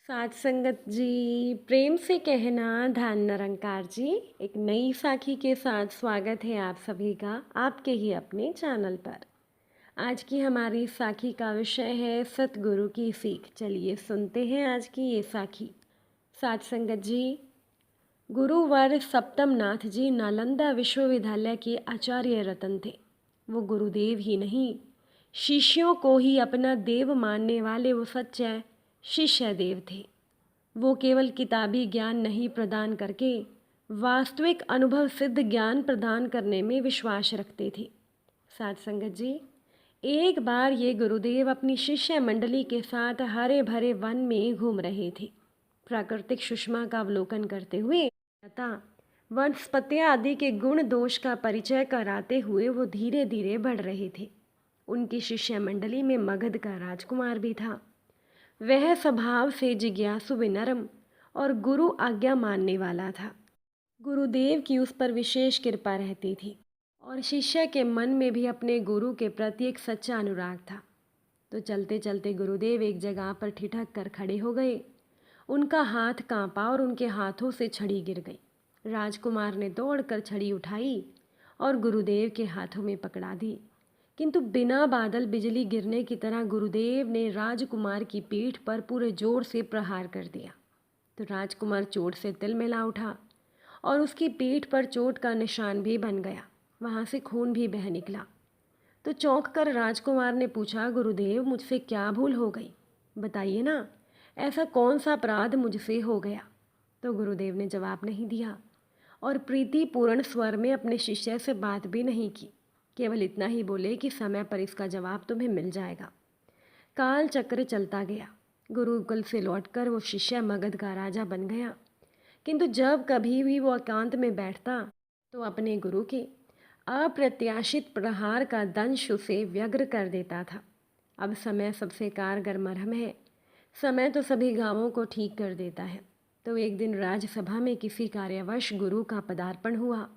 साथ संगत जी, प्रेम से कहना धन निरंकार जी। एक नई साखी के साथ स्वागत है आप सभी का आपके ही अपने चैनल पर। आज की हमारी साखी का विषय है सतगुरु की सीख। चलिए सुनते हैं आज की ये साखी। साथ संगत जी, गुरुवर सप्तम नाथ जी नालंदा विश्वविद्यालय के आचार्य रतन थे। वो गुरुदेव ही नहीं, शिष्यों को ही अपना देव मानने वाले वो सच्चे शिष्य देव थे। वो केवल किताबी ज्ञान नहीं प्रदान करके वास्तविक अनुभव सिद्ध ज्ञान प्रदान करने में विश्वास रखते थे। साथ संगत जी, एक बार ये गुरुदेव अपनी शिष्य मंडली के साथ हरे भरे वन में घूम रहे थे। प्राकृतिक सुषमा का अवलोकन करते हुए तथा वनस्पतियाँ आदि के गुण दोष का परिचय कराते हुए वो धीरे धीरे बढ़ रहे थे। उनकी शिष्य मंडली में मगध का राजकुमार भी था। वह स्वभाव से जिज्ञासु विनम्र और गुरु आज्ञा मानने वाला था। गुरुदेव की उस पर विशेष कृपा रहती थी और शिष्य के मन में भी अपने गुरु के प्रति एक सच्चा अनुराग था। तो चलते चलते गुरुदेव एक जगह पर ठिठक कर खड़े हो गए। उनका हाथ कांपा और उनके हाथों से छड़ी गिर गई। राजकुमार ने दौड़कर छड़ी उठाई और गुरुदेव के हाथों में पकड़ा दी, किंतु बिना बादल बिजली गिरने की तरह गुरुदेव ने राजकुमार की पीठ पर पूरे जोर से प्रहार कर दिया। तो राजकुमार चोट से तिलमिला उठा और उसकी पीठ पर चोट का निशान भी बन गया। वहाँ से खून भी बह निकला। तो चौंक कर राजकुमार ने पूछा, गुरुदेव मुझसे क्या भूल हो गई, बताइए ना, ऐसा कौन सा अपराध मुझसे हो गया। तो गुरुदेव ने जवाब नहीं दिया और प्रीतिपूर्ण स्वर में अपने शिष्य से बात भी नहीं की। केवल इतना ही बोले कि समय पर इसका जवाब तुम्हें मिल जाएगा। काल चक्र चलता गया। गुरुकुल से लौटकर वो शिष्य मगध का राजा बन गया, किंतु जब कभी भी वो एकांत में बैठता तो अपने गुरु के अप्रत्याशित प्रहार का दंश उसे व्यग्र कर देता था। अब समय सबसे कारगर मरहम है। समय तो सभी घावों को ठीक कर देता है। तो एक दिन राजसभा में किसी कार्यवश गुरु का पदार्पण हुआ।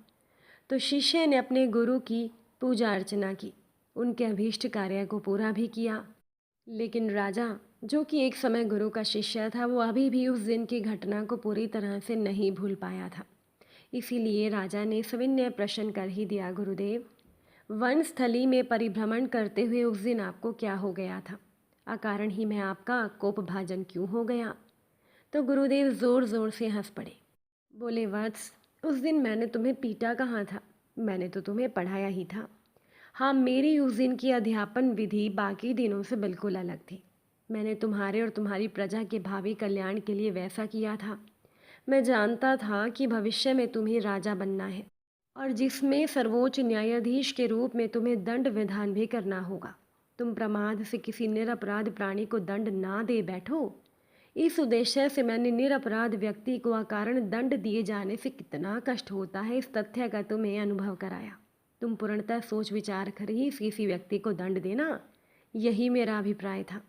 तो शिष्य ने अपने गुरु की पूजा अर्चना की, उनके अभीष्ट कार्य को पूरा भी किया। लेकिन राजा, जो कि एक समय गुरु का शिष्य था, वो अभी भी उस दिन की घटना को पूरी तरह से नहीं भूल पाया था। इसीलिए राजा ने सविनय प्रश्न कर ही दिया, गुरुदेव, वन स्थली में परिभ्रमण करते हुए उस दिन आपको क्या हो गया था? अकारण ही मैं आपका कोप भाजन क्यों हो गया? तो गुरुदेव ज़ोर ज़ोर से हंस पड़े। बोले, वत्स, उस दिन मैंने तुम्हें पीटा कहाँ था, मैंने तो तुम्हें पढ़ाया ही था। हाँ, मेरी उस दिन की अध्यापन विधि बाकी दिनों से बिल्कुल अलग थी। मैंने तुम्हारे और तुम्हारी प्रजा के भावी कल्याण के लिए वैसा किया था। मैं जानता था कि भविष्य में तुम्हें राजा बनना है और जिसमें सर्वोच्च न्यायाधीश के रूप में तुम्हें दंड विधान भी करना होगा। तुम प्रमाद से किसी निरपराध प्राणी को दंड ना दे बैठो। इस उद्देश्य से मैंने निरपराध व्यक्ति को अकारण दंड दिए जाने से कितना कष्ट होता है, इस तथ्य का तुम्हें अनुभव कराया। तुम पूर्णतः सोच विचार कर ही किसी व्यक्ति को दंड देना, यही मेरा अभिप्राय था।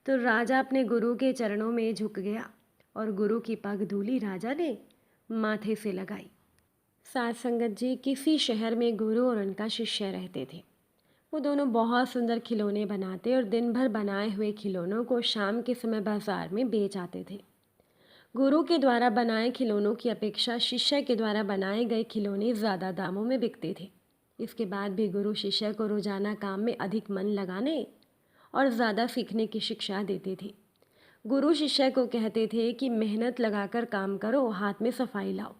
तो राजा अपने गुरु के चरणों में झुक गया और गुरु की पग धूली राजा ने माथे से लगाई। साथ संगत जी, किसी शहर में गुरु और उनका शिष्य रहते थे। वो दोनों बहुत सुंदर खिलौने बनाते और दिन भर बनाए हुए खिलौनों को शाम के समय बाजार में बेच आते थे। गुरु के द्वारा बनाए खिलौनों की अपेक्षा शिष्य के द्वारा बनाए गए खिलौने ज़्यादा दामों में बिकते थे। इसके बाद भी गुरु शिष्य को रोजाना काम में अधिक मन लगाने और ज़्यादा सीखने की शिक्षा देते थे। गुरु शिष्य को कहते थे कि मेहनत लगाकर काम करो, हाथ में सफाई लाओ।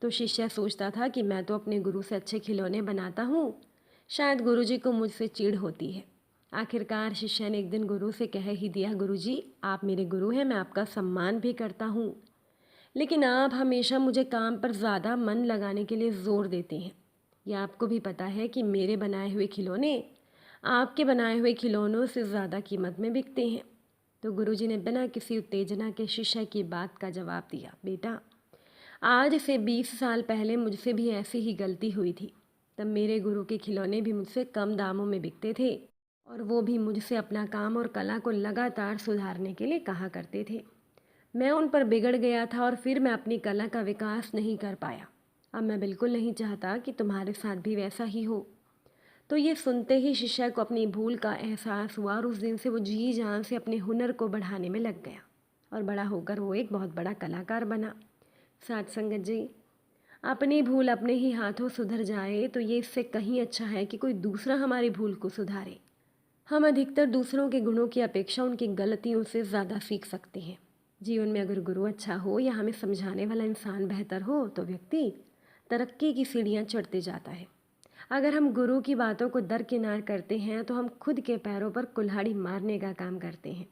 तो शिष्य सोचता था कि मैं तो अपने गुरु से अच्छे खिलौने बनाता हूँ, शायद गुरुजी को मुझसे चिढ़ होती है। आखिरकार शिष्य ने एक दिन गुरु से कह ही दिया, गुरुजी, आप मेरे गुरु हैं, मैं आपका सम्मान भी करता हूँ, लेकिन आप हमेशा मुझे काम पर ज़्यादा मन लगाने के लिए ज़ोर देते हैं। यह आपको भी पता है कि मेरे बनाए हुए खिलौने आपके बनाए हुए खिलौनों से ज़्यादा कीमत में बिकते हैं। तो गुरुजी ने बिना किसी उत्तेजना के शिष्य की बात का जवाब दिया, बेटा, आज से 20 साल पहले मुझसे भी ऐसी ही गलती हुई थी। तब मेरे गुरु के खिलौने भी मुझसे कम दामों में बिकते थे और वो भी मुझसे अपना काम और कला को लगातार सुधारने के लिए कहा करते थे। मैं उन पर बिगड़ गया था और फिर मैं अपनी कला का विकास नहीं कर पाया। अब मैं बिल्कुल नहीं चाहता कि तुम्हारे साथ भी वैसा ही हो। तो ये सुनते ही शिष्य को अपनी भूल का एहसास हुआ और उस दिन से वो जी जान से अपने हुनर को बढ़ाने में लग गया और बड़ा होकर वो एक बहुत बड़ा कलाकार बना। साथ संगत जी, अपनी भूल अपने ही हाथों सुधर जाए तो ये इससे कहीं अच्छा है कि कोई दूसरा हमारी भूल को सुधारे। हम अधिकतर दूसरों के गुणों की अपेक्षा उनकी गलतियों से ज़्यादा सीख सकते हैं। जीवन में अगर गुरु अच्छा हो या हमें समझाने वाला इंसान बेहतर हो तो व्यक्ति तरक्की की सीढ़ियाँ चढ़ते जाता है। अगर हम गुरु की बातों को दरकिनार करते हैं तो हम खुद के पैरों पर कुल्हाड़ी मारने का काम करते हैं।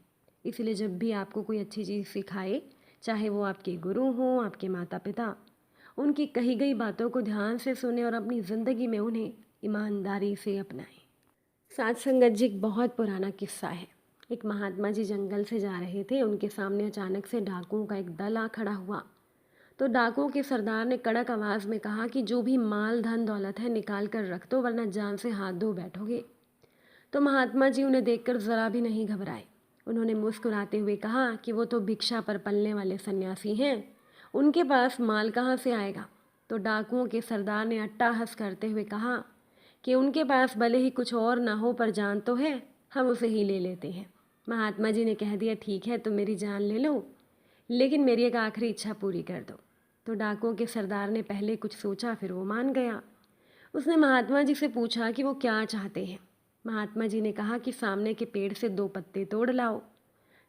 इसलिए जब भी आपको कोई अच्छी चीज़ सिखाए, चाहे वो आपके गुरु हों, आपके माता पिता, उनकी कही गई बातों को ध्यान से सुने और अपनी ज़िंदगी में उन्हें ईमानदारी से अपनाएं। साथ संगत जी, एक बहुत पुराना किस्सा है। एक महात्मा जी जंगल से जा रहे थे। उनके सामने अचानक से डाकुओं का एक दल आ खड़ा हुआ। तो डाकुओं के सरदार ने कड़क आवाज़ में कहा कि जो भी माल धन दौलत है निकाल कर रख दो, वरना जान से हाथ धो बैठोगे। तो महात्मा जी उन्हें देखकर ज़रा भी नहीं घबराए। उन्होंने मुस्कुराते हुए कहा कि वो तो भिक्षा पर पलने वाले सन्यासी हैं, उनके पास माल कहाँ से आएगा। तो डाकुओं के सरदार ने अट्टाहस करते हुए कहा कि उनके पास भले ही कुछ और ना हो पर जान तो है, हम उसे ही ले लेते हैं। महात्मा जी ने कह दिया, ठीक है तुम मेरी जान ले लो, लेकिन मेरी एक आखिरी इच्छा पूरी कर दो। तो डाकुओं के सरदार ने पहले कुछ सोचा, फिर वो मान गया। उसने महात्मा जी से पूछा कि वो क्या चाहते हैं। महात्मा जी ने कहा कि सामने के पेड़ से 2 पत्ते तोड़ लाओ।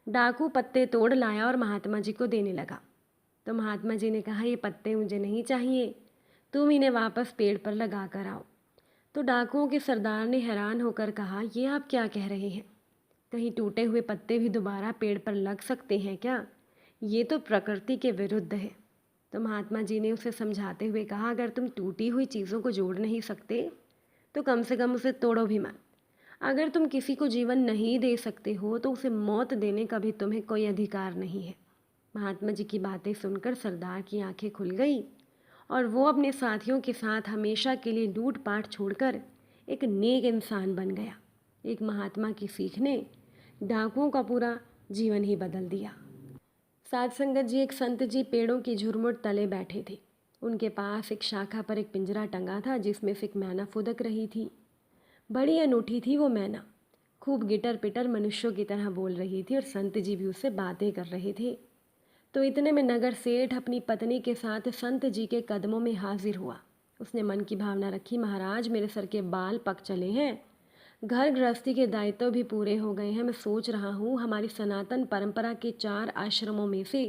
डाकू पत्ते तोड़ लाया और महात्मा जी को देने लगा। तो महात्मा जी ने कहा, ये पत्ते मुझे नहीं चाहिए, तुम इन्हें वापस पेड़ पर लगा कर आओ। तो डाकुओं के सरदार ने हैरान होकर कहा, ये आप क्या कह रहे हैं? कहीं टूटे हुए पत्ते भी दोबारा पेड़ पर लग सकते हैं क्या? ये तो प्रकृति के विरुद्ध है। तो महात्मा जी ने उसे समझाते हुए कहा, अगर तुम टूटी हुई चीज़ों को जोड़ नहीं सकते तो कम से कम उसे तोड़ो भी मत। अगर तुम किसी को जीवन नहीं दे सकते हो तो उसे मौत देने का भी तुम्हें कोई अधिकार नहीं है। महात्मा जी की बातें सुनकर सरदार की आंखें खुल गई और वो अपने साथियों के साथ हमेशा के लिए लूटपाट छोड़कर एक नेक इंसान बन गया। एक महात्मा की सीख ने डाकुओं का पूरा जीवन ही बदल दिया। साध संगत जी, एक संत जी पेड़ों की झुरमुट तले बैठे थे। उनके पास एक शाखा पर एक पिंजरा टंगा था जिसमें से एक मैना फुदक रही थी। बड़ी अनूठी थी वो मैना, खूब गिटर पिटर मनुष्यों की तरह बोल रही थी और संत जी भी उससे बातें कर रहे थे। तो इतने में नगर सेठ अपनी पत्नी के साथ संत जी के कदमों में हाजिर हुआ। उसने मन की भावना रखी, महाराज मेरे सर के बाल पक चले हैं, घर गृहस्थी के दायित्व भी पूरे हो गए हैं। मैं सोच रहा हूँ हमारी सनातन परंपरा के 4 आश्रमों में से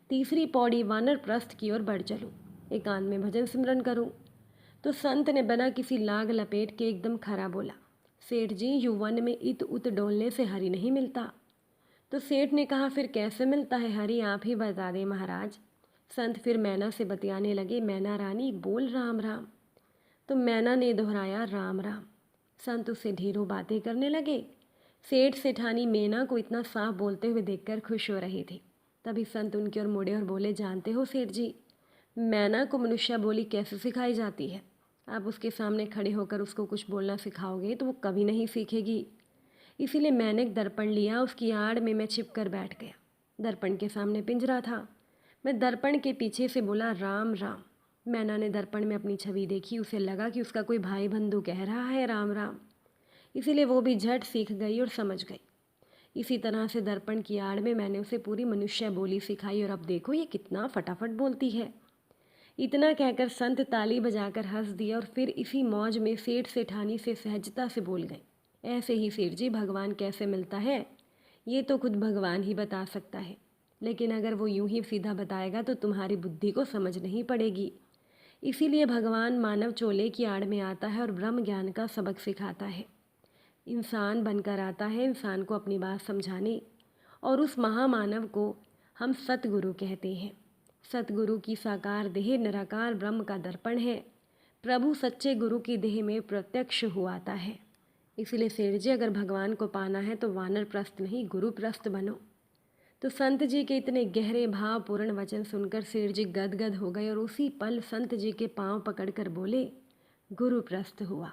तीसरी पौड़ी वानरप्रस्थ की ओर बढ़ चलूँ, एकांत में भजन सिमरन करूँ। तो संत ने बिना किसी लाग लपेट के एकदम खरा बोला, सेठ जी युवन में इत उत डोलने से हरि नहीं मिलता। तो सेठ ने कहा, फिर कैसे मिलता है हरि, आप ही बता दें महाराज। संत फिर मैना से बतियाने लगे, मैना रानी बोल राम राम। तो मैना ने दोहराया राम राम। संत उससे ढेरों बातें करने लगे। सेठ सेठानी मैना को इतना साफ बोलते हुए देखकर खुश हो रहे थे। तभी संत उनकी ओर मुड़े और बोले, जानते हो सेठ जी, मैना को मनुष्य बोली कैसे सिखाई जाती है? आप उसके सामने खड़े होकर उसको कुछ बोलना सिखाओगे तो वो कभी नहीं सीखेगी। इसीलिए मैंने एक दर्पण लिया, उसकी आड़ में मैं छिप कर बैठ गया। दर्पण के सामने पिंजरा था, मैं दर्पण के पीछे से बोला राम राम। मैना ने दर्पण में अपनी छवि देखी, उसे लगा कि उसका कोई भाई बंधु कह रहा है राम राम, इसीलिए वो भी झट सीख गई और समझ गई। इसी तरह से दर्पण की आड़ में मैंने उसे पूरी मनुष्य बोली सिखाई और अब देखो ये कितना फटाफट बोलती है। इतना कहकर संत ताली बजाकर हंस दिया और फिर इसी मौज में सेठ सेठानी से सहजता से बोल गए, ऐसे ही सेठ जी भगवान कैसे मिलता है ये तो खुद भगवान ही बता सकता है, लेकिन अगर वो यूं ही सीधा बताएगा तो तुम्हारी बुद्धि को समझ नहीं पड़ेगी। इसीलिए भगवान मानव चोले की आड़ में आता है और ब्रह्म ज्ञान का सबक सिखाता है। इंसान बनकर आता है इंसान को अपनी बात समझाने, और उस महामानव को हम सतगुरु कहते हैं। सतगुरु की साकार देह निराकार ब्रह्म का दर्पण है। प्रभु सच्चे गुरु की देह में प्रत्यक्ष हुआ आता है। इसलिए सेठ जी अगर भगवान को पाना है तो वानरप्रस्थ नहीं गुरुप्रस्थ बनो। तो संत जी के इतने गहरे भावपूर्ण वचन सुनकर सेठ जी गदगद हो गए और उसी पल संत जी के पांव पकड़कर बोले, गुरुप्रस्थ हुआ।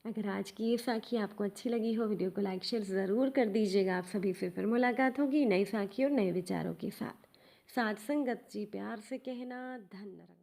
अगर आज की ये साखी आपको अच्छी लगी हो, वीडियो को लाइक शेयर ज़रूर कर दीजिएगा। आप सभी से फिर मुलाकात होगी नई साखी और नए विचारों के साथ। साथ संगत जी प्यार से कहना, धन रखना।